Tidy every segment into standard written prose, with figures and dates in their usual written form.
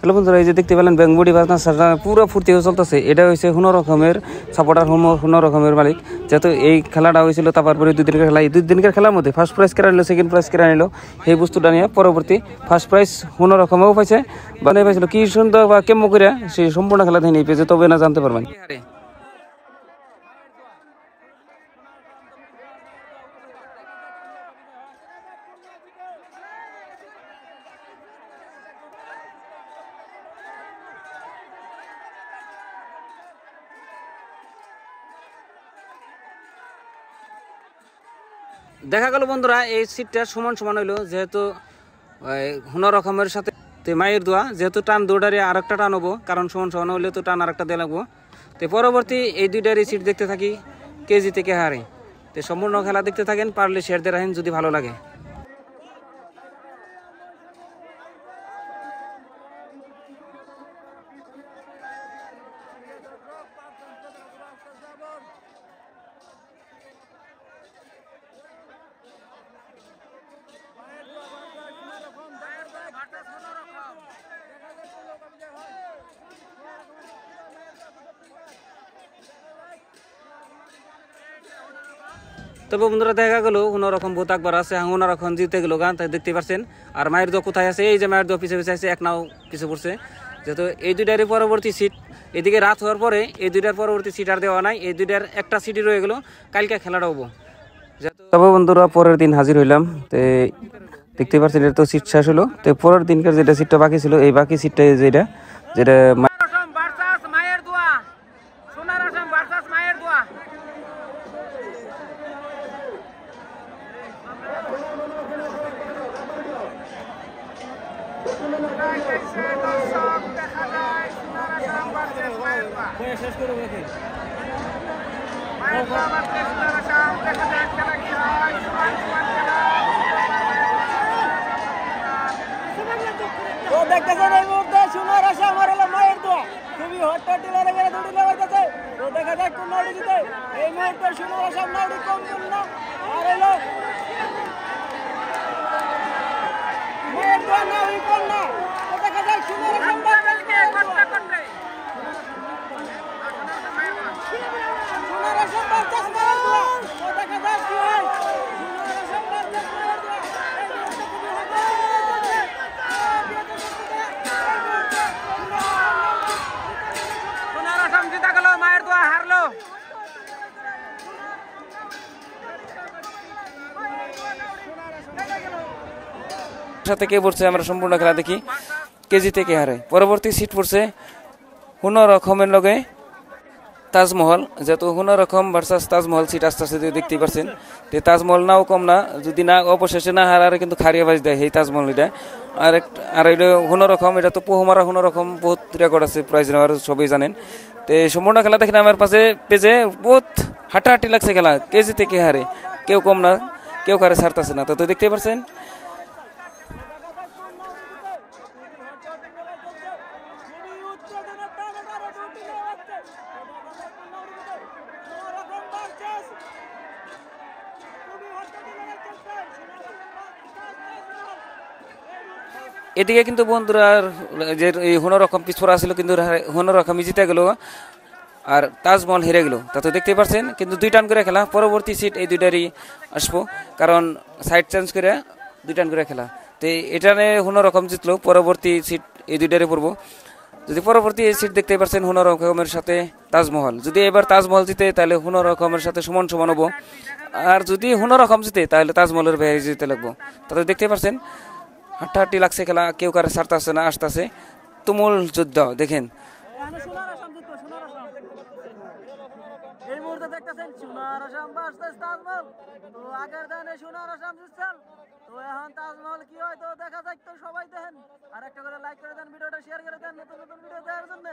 Hello বন্ধুরা, এই যে দেখতে পেলেন বেঙ্গুড়ি বাজনা পুরো ফুর্তি হয়ে চলতেছে। এটা হয়েছে কোনো রকমের সাপোর্টার, কোনো রকমের মালিক। যেহেতু এই খেলাটা হয়েছিল তারপরে 2 দিনের খেলা, এই 2 দিনের খেলার মধ্যে ফার্স্ট প্রাইজ কেড়ে নিল, সেকেন্ড প্রাইজ কেড়ে নিল। সেই বস্তুটা নিয়ে পরবর্তী ফার্স্ট প্রাইজ কোনো রকমেও পাইছে, মানে পাইছিল কি সুন্দর বা কেমন করে সেই সম্পূর্ণ খেলা থেকে নিয়ে পেয়েছে, তবে না জানতে পারবেন। দেখা গেল বন্ধুরা এই সিটটা সমান সমান হইলো, যেহেতু কোনো রকমের সাথে মায়ের দোয়া, যেহেতু টান দুটারে আর একটা টান হবো, কারণ সমান সমান হইলে তো টান আর একটা দিয়ে লাগবো। তো পরবর্তী এই দুইটারই সিট দেখতে থাকি কেজি থেকে হারে। তো সম্পূর্ণ খেলা দেখতে থাকেন, পারলে শেয়ার দিয়ে রাখেন যদি ভালো লাগে। তবে বন্ধুরা দেখা গেল কোনো রকম ভূত আকবর আছে, ওনার এখন জিতে গেল গান, তাই দেখতে পাচ্ছেন। আর মায়ের দোয়া কোথায় আছে, এই যে মায়ের দোয়া পিছিয়ে পিছিয়ে আছে, এক নাও পিছু পড়ছে। যেহেতু এই দুইটারই পরবর্তী সিট, এদিকে রাত হওয়ার পরে এই দুইটার পরবর্তী সিট আর দেওয়া নাই, এই দুইটার একটা সিটই রয়ে গেল, কালকে খেলাটা হবো। তবে বন্ধুরা পরের দিন হাজির হইলাম, তো দেখতে পাচ্ছেন এটা তো সিট শেষ হলো। তো পরের দিনকার যেটা সিটটা বাকি ছিল, এই বাকি সিটটা যেটা যেটা দেখতেছেন এই মুহূর্তে সোনার আশা আমার হলো মায়ের দোয়া, খুবই হট্টট টিলারে গেলে দুটি লেগাইতেছে। তো দেখা যাক কোন নাউডি জিতে। এই মুহূর্তে সোনার আশা নাউডি কম না, আর হলো মায়ের দোয়া নাউডি কম না। তো দেখা যাক সোনার আশা সোনার আশা বাচ্চা মায়ের দোয়া। তো দেখা যাক কি হয়। সাথে কে পড়ছে আমরা সম্পূর্ণ খেলা দেখি কেজি থেকে হারে। পরবর্তী সিট পড়ছে হুনর রকমের লগে তাজমহল, যেহেতু হুনর রকম ভার্সাস তাজমহল সিট আস্তে আস্তে দেখতেই পারছেন। তো তাজমহল নাও কম না, যদি না অবশেষে না হারারে কিন্তু খারিয়া বাজ দেয় এই তাজমহল। এটা আর এটা হুনর রকম, এটা তো পোহমারা হুনর রকম বহুত রেকর্ড আছে প্রাইজ নেওয়ার, সবই জানেন। তো সম্পূর্ণ খেলা দেখেন আমার পাশে পেজে বহুত হাঁটাহাঁটি লাগছে খেলা, কেজি থেকে হারে, কেউ কম না কেউ কারে ছাড়তেছে না। তো দেখতেই পারছেন। এদিকে কিন্তু বন্ধুরা যে হুনর রকম পিছপড়া ছিল, কিন্তু হুনর রকমই জিতে গেল আর তাজমহল হেরে গেল। তা তো দেখতেই পারছেন, কিন্তু 2 টান করে খেলা। পরবর্তী সিট এই দুইটারই আসবো, কারণ সাইড চেঞ্জ করে 2 টান করে খেলা। তো এটা নিয়ে হুনর রকম জিতলো, পরবর্তী সিট এই দুইটারই পড়বো। যদি পরবর্তী এই সিট দেখতে পাচ্ছেন হুনর রকমের সাথে তাজমহল, যদি এবার তাজমহল জিতে তাহলে হুনর রকমের সাথে সমান সমান হবো, আর যদি হুনর রকম জিতে তাহলে তাজমহলের বাইরে জিতে লাগবো। তাতে দেখতে পাচ্ছেন হাঁটাহাঁটি লাগছে খেলা, কেউ কারে ছাড়তেছে না, আসতেছে তুমুল যুদ্ধ দেখেন। এই মুহূর্তে দেখতেছেন সোনার আসাম ভার্সেস তাজমহল। তো আগের দিনে সোনার আসাম জিতছেন, তো এখন তাজমহল কি হয় তো দেখা যাক। তো সবাই দেখেন, আর একটা করে লাইক করে দেন, ভিডিওটা শেয়ার করে দেন নতুন নতুন ভিডিও দেওয়ার জন্য।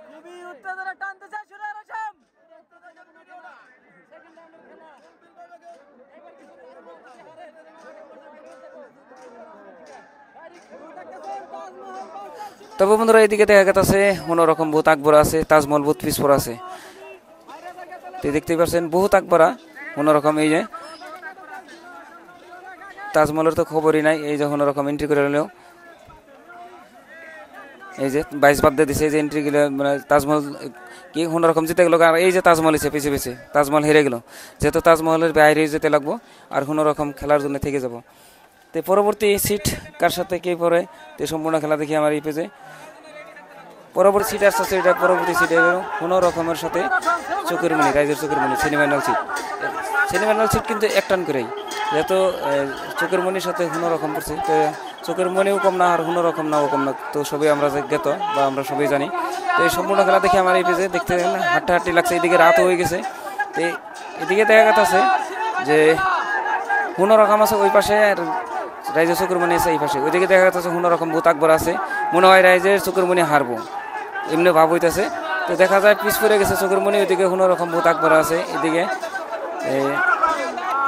খুবই উত্তেজনা টানতে চায় সোনার আসাম। তবে বন্ধুরা এদিকে দেখা গেছে অন্যরকম বহুত আকবরা আছে, তাজমহল বহুত পিছপড়া আছে। দেখতেই পাচ্ছেন বহুত আকবরা অন্যরকম। এই যে তাজমহলের তো খবরই নাই, এই যে অন্যরকম এন্ট্রি করে নিলেও এই যে 22 বাদ দিয়ে দিছে, এই যে এন্ট্রি গেলে মানে তাজমহল কি কোনো রকম জিতে গেল। আর এই যে তাজমহল এসে পিছিয়ে পিছিয়ে তাজমহল হেরে গেল, যেহেতু তাজমহলের বাইরে যেতে লাগবো আর কোনো রকম খেলার জন্য থেকে যাব। তো পরবর্তী সিট কার সাথে কে পড়ে তো সম্পূর্ণ খেলা দেখি আমার এই পেজে। পরবর্তী সিট আসতে এটা পরবর্তী সিটে কোনো রকমের সাথে চোখের মনি, রাইজের চোখের মনি সেমিফাইনাল সিট। সেমিফাইনাল সিট কিন্তু এক টান করেই, যেহেতু চোখের মনির সাথে কোনো রকম করছে। তো চোখের মনিও কম না আর কোনো রকম না ও কম না, তো সবই আমরা জ্ঞাত বা আমরা সবাই জানি। তো এই সম্পূর্ণ খেলা দেখি আমার এই পেজে দেখতে হাঁটাহাঁটি লাগছে। এদিকে রাতও হয়ে গেছে, তো এদিকে দেখা গেছে যে কোনো রকম আছে ওই পাশে আর রাইজের চোখের মনি আছে এই পাশে। ওইদিকে দেখা যাচ্ছে কোনো রকম ভূত আকবর আছে, মনে হয় রাইজের চোখের মনি হারবো এমনি ভাব হইতেছে। তো দেখা যায় পিছ পড়ে গেছে চোখের মনি, ওইদিকে কোনো রকম ভূত আকবর আছে। এদিকে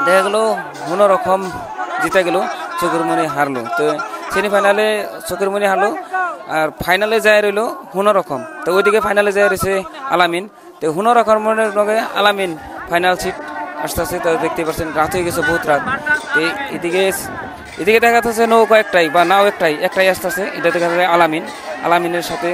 দেখা গেলো কোনো রকম জিতে গেল, চোখের মনি হারলো। তো সেমিফাইনালে চোখের মনি হারলো আর ফাইনালে যায় রইলো কোনো রকম। তো ওইদিকে ফাইনালে যায় রয়েছে আলামিন। তো কোনো রকমের লগে আলামিন ফাইনাল সিট আসতে আসতে তো দেখতে পাচ্ছেন রাত হয়ে গেছে, বহুত রাত। তো এদিকে দেখা যাচ্ছে নৌকা একটাই বা নাও একটাই আসতেছে, এটা দেখা যাচ্ছে আলামিন। আলামিনের সাথে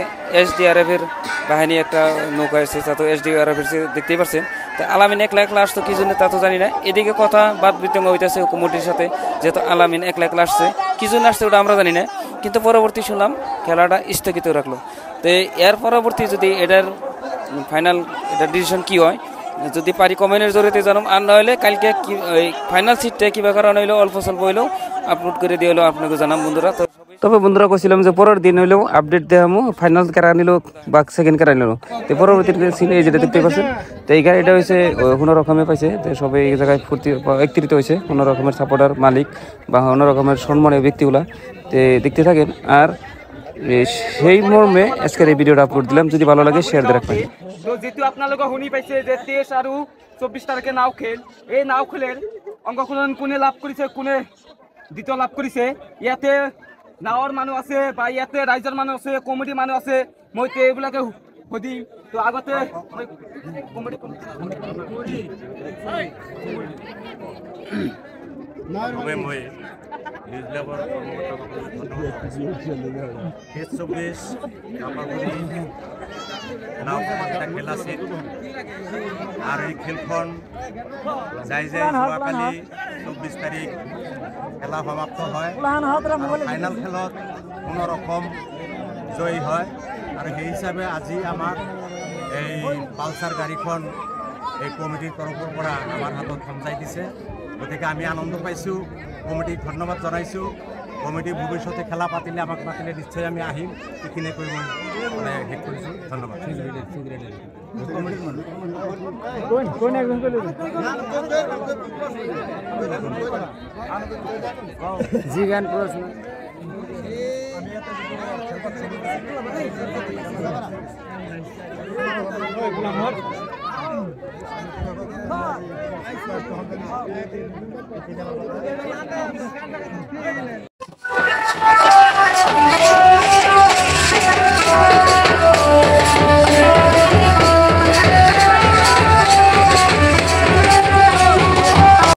SDRF-এর বাহিনী একটা নৌকা এসেছে, তো SDRF দেখতেই পাচ্ছেন। তো আলামিন একলা আসতো কি জন্য তা তো জানি না। এদিকে কথা বাদ বিতঙ্গ হইতেছে কমিটির সাথে, যেহেতু আলামিন একলা আসছে কি জন্য আসছে ওটা আমরা জানি না। কিন্তু পরবর্তী শুনলাম খেলাটা স্থগিত রাখলো। তো এর পরবর্তী যদি এটার ফাইনাল এটার ডিসিশন কি হয় যদি পারি কমেন্টের জরিতে জানাম, আর নইলে কালকে কি ওই ফাইনাল সিটটা কিবা কারণ হইলো অল্প স্বল্প হইলেও আপলোড করে দিয়ে হলো আপনাকে জানাম বন্ধুরা। তবে বন্ধুরা কইছিলাম যে পরের দিন হইলেও আপডেট দেওয়ামো ফাইনাল কারা নিল বা সেকেন্ড কারা নিল। তো পরবর্তী সিন এই যেটা দেখতে পাচ্ছেন, তো এই গাড়িটা হয়েছে কোনো রকমে পাইছে। তো সবাই এই জায়গায় ফুর্তি একত্রিত হয়েছে, কোনো রকমের সাপোর্টার মালিক বা কোনো রকমের সম্মানীয় ব্যক্তিগুলা। তো দেখতে থাকেন। আর সেই মর্মে আজকের এই ভিডিওটা আপলোড দিলাম, যদি ভালো লাগে শেয়ার দিয়ে রাখবেন। যেহেতু আপনালোকে শুনি পাইছে যে 23 আৰু 24 তাৰিখে নাও খেল, এই নাও খেলের অংশগ্রহণ কোনে লাভ কৰিছে, কোনে দ্বিতীয় লাভ কৰিছে। ইয়াতে নাৱৰ মানুহ আছে বা ইয়াতে ৰাইজৰ মানুহ আছে, কমিটি মানুহ আছে, মই এইবিলাকে সুধিম। তো আগতে মই নিউজ লেবৰ খেল আছিল আৰু এই খেলখন যাই যোৱাকালি 24 তাৰিখ খেলা সমাপ্ত হয়। ফাইনেল খেলত কোনো ৰকম জয়ী হয় আৰু সেই হিচাপে আজি আমাক এই পালচাৰ গাড়ীখন এই কমিটিৰ তৰফৰ পৰা আমাৰ হাতত সমজাই দিছে। গতিকে আমি আনন্দ পাইছোঁ, কমিটিক ধন্যবাদ জনাইছোঁ। কমিটি ভৱিষ্যতে খেলা পাতিলে আমাক মাতিলে নিশ্চয় আমি আহিম। এইখিনি কৈ মই মানে শেষ কৰিছোঁ। ধন্যবাদ। জি গান প্রশ্ন